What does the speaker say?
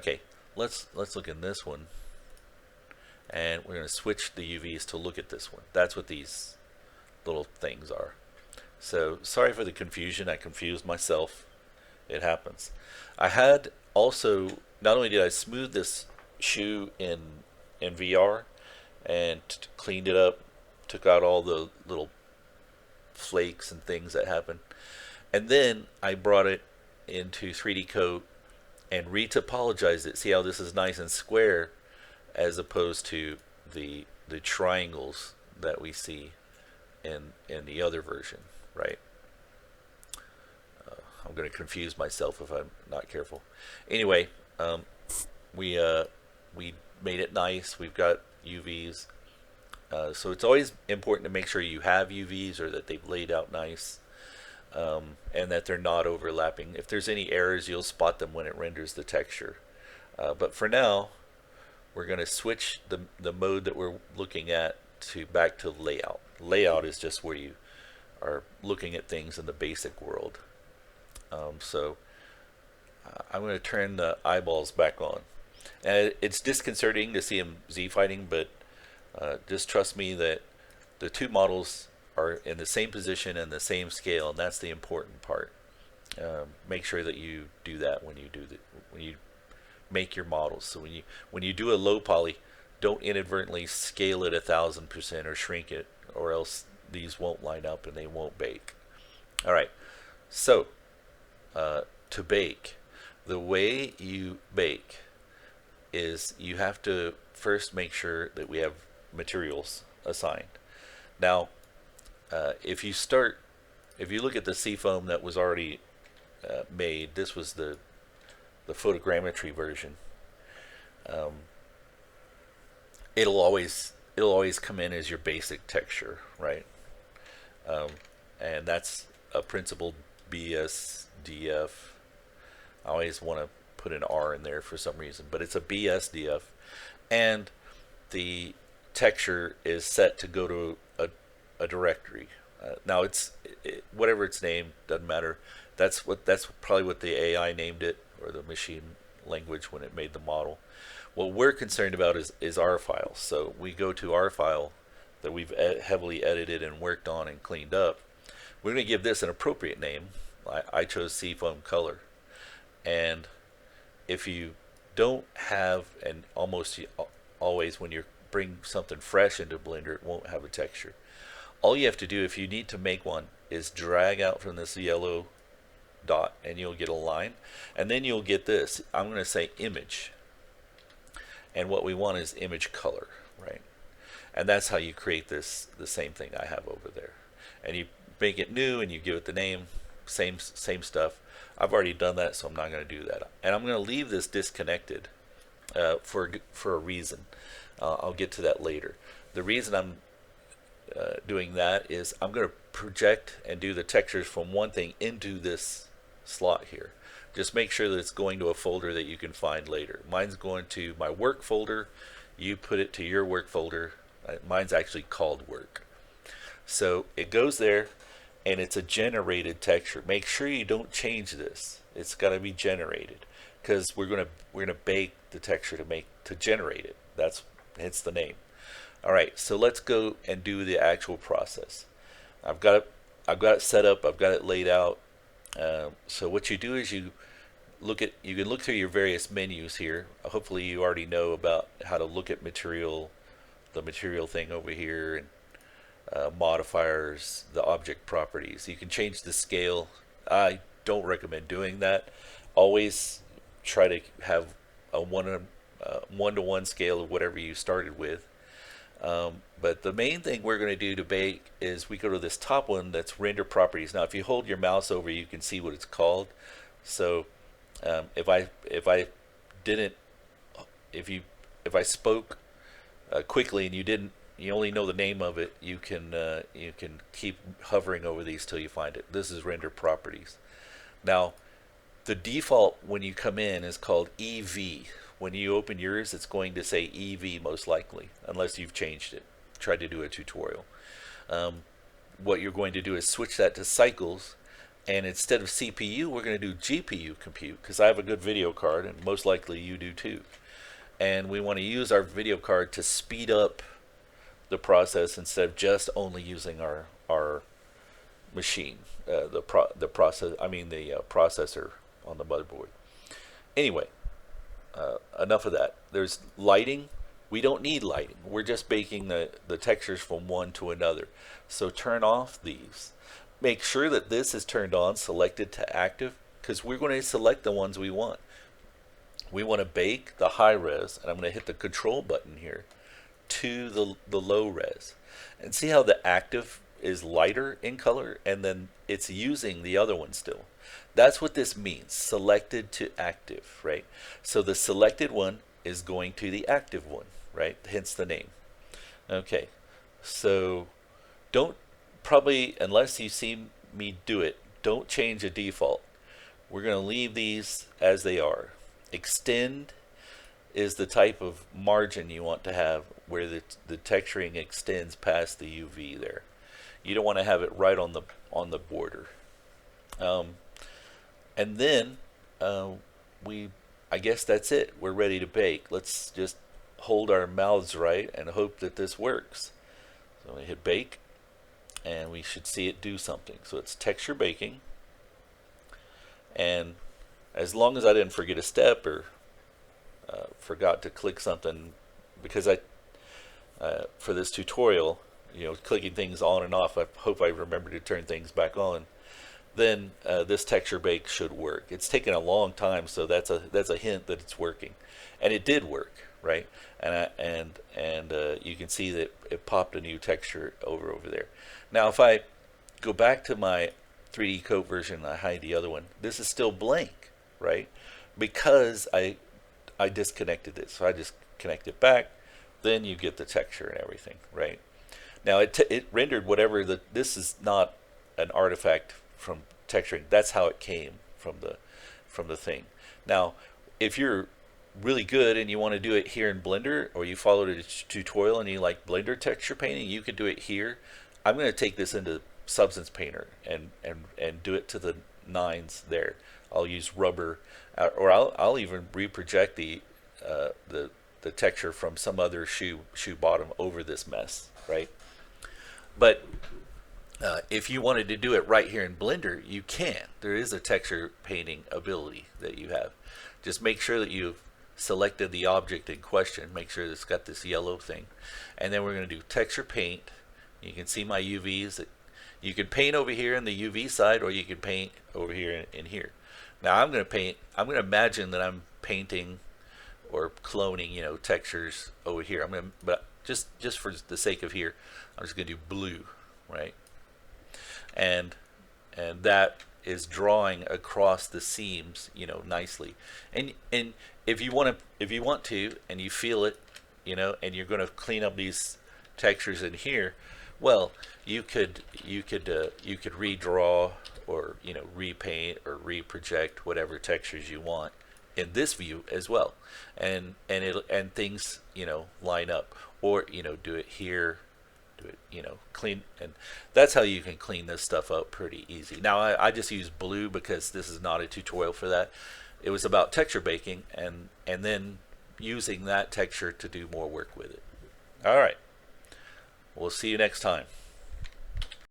Okay, let's look in this one, and we're going to switch the UVs to look at this one. That's what these little things are. So sorry for the confusion. I confused myself. It happens. I had also, not only did I smooth this shoe in VR and cleaned it up, took out all the little flakes and things that happen, and then I brought it into 3D Coat and retopologized it. See how this is nice and square as opposed to the triangles that we see in the other version, right? I'm going to confuse myself if I'm not careful. Anyway, we we made it nice. We've got UVs, so it's always important to make sure you have UVs or that they've laid out nice, and that they're not overlapping. If there's any errors, you'll spot them when it renders the texture. But for now, we're going to switch the mode that we're looking at to back to layout. Layout is just where you are looking at things in the basic world. So I'm going to turn the eyeballs back on. And it's disconcerting to see him Z-fighting, but just trust me that the two models are in the same position and the same scale, and that's the important part. Make sure that you do that when you make your models. So when you do a low poly, don't inadvertently scale it 1,000% or shrink it, or else these won't line up and they won't bake. All right, so to bake, the way you bake is you have to first make sure that we have materials assigned. Now, if you look at the seafoam that was already made, this was the photogrammetry version. It'll always come in as your basic texture, right? And that's a principled BSDF. I always want to put an R in there for some reason, but it's a BSDF, and the texture is set to go to a directory. Now whatever its name doesn't matter. That's probably what the AI named it, or the machine language when it made the model. What we're concerned about is our files. So we go to our file that we've heavily edited and worked on and cleaned up. We're going to give this an appropriate name. I chose Seafoam Color. And if you don't have, and almost always when you bring something fresh into Blender, it won't have a texture. All you have to do if you need to make one is drag out from this yellow dot and you'll get a line, and then you'll get this. I'm going to say image, and what we want is image color, right? And that's how you create the same thing I have over there. And you make it new and you give it the name, same stuff. I've already done that, so I'm not going to do that. And I'm going to leave this disconnected for a reason. I'll get to that later. The reason I'm doing that is I'm going to project and do the textures from one thing into this slot here. Just make sure that it's going to a folder that you can find later. Mine's going to my work folder. You put it to your work folder. Mine's actually called work. So it goes there, and it's a generated texture. Make sure you don't change this. It's got to be generated, because we're gonna bake the texture to generate it. Hence the name. All right, so let's go and do the actual process. I've got it set up. I've got it laid out. So what you do is you can look through your various menus here. Hopefully you already know about how to look at material, the material thing over here, and modifiers, the object properties. You can change the scale. I don't recommend doing that. Always try to have a one-to-one scale of whatever you started with. But the main thing we're going to do to bake is we go to this top one that's render properties. Now if you hold your mouse over, you can see what it's called. So if I spoke quickly and you only know the name of it, you can keep hovering over these till you find it. This is render properties. Now the default when you come in is called EV. When you open yours, it's going to say EV most likely, unless you've changed it. Tried to do a tutorial. What you're going to do is switch that to cycles, And instead of CPU, we're going to do GPU compute because I have a good video card, and most likely you do too. And we want to use our video card to speed up the process instead of just only using our machine, the processor on the motherboard. Anyway, enough of that. There's lighting. We don't need lighting. We're just baking the textures from one to another. So turn off these. Make sure that this is turned on, selected to active, because we're going to select the ones we want. We want to bake the high res, and I'm going to hit the control button here to the low res. And see how the active is lighter in color, and then it's using the other one still. That's what this means, selected to active, right? So the selected one is going to the active one, right? Hence the name. Okay, so don't, probably, unless you see me do it, don't change the default. We're going to leave these as they are. Extend is the type of margin you want to have where the texturing extends past the UV there. You don't want to have it right on the border. And then I guess that's it. We're ready to bake. Let's just hold our mouths right and hope that this works. So we hit bake, and we should see it do something. So it's texture baking, and as long as I didn't forget a step or forgot to click something, because for this tutorial, clicking things on and off, I hope I remember to turn things back on, then this texture bake should work. It's taken a long time, so that's a hint that it's working, and it did work, right? And you can see that it popped a new texture over there. Now if I go back to my 3D coat version, I hide the other one, this is still blank, right? Because I disconnected it. So I just connect it back, then you get the texture and everything, right? Now it rendered whatever this is not an artifact from texturing. That's how it came from the thing. Now, if you're really good and you want to do it here in Blender, or you followed a tutorial and you like Blender texture painting, you can do it here. I'm going to take this into Substance Painter and do it to the nines there. I'll use rubber, or I'll even reproject the texture from some other shoe bottom over this mess, right? But if you wanted to do it right here in Blender, you can. There is a texture painting ability that you have. Just make sure that you've selected the object in question. Make sure it's got this yellow thing, and then we're going to do texture paint. You can see my UVs. You can paint over here in the UV side, or you can paint over here in here. Now I'm going to paint. I'm going to imagine that I'm painting or cloning, textures over here. But just for the sake of here, I'm just going to do blue, right? And that is drawing across the seams, nicely. And if you want to, and you feel it, and you're going to clean up these textures in here, well, you could redraw, or repaint or reproject whatever textures you want in this view as well, and things line up, or do it here, do it clean, and that's how you can clean this stuff up pretty easy. Now I just use blue because this is not a tutorial for that. It was about texture baking and then using that texture to do more work with it. All right, we'll see you next time.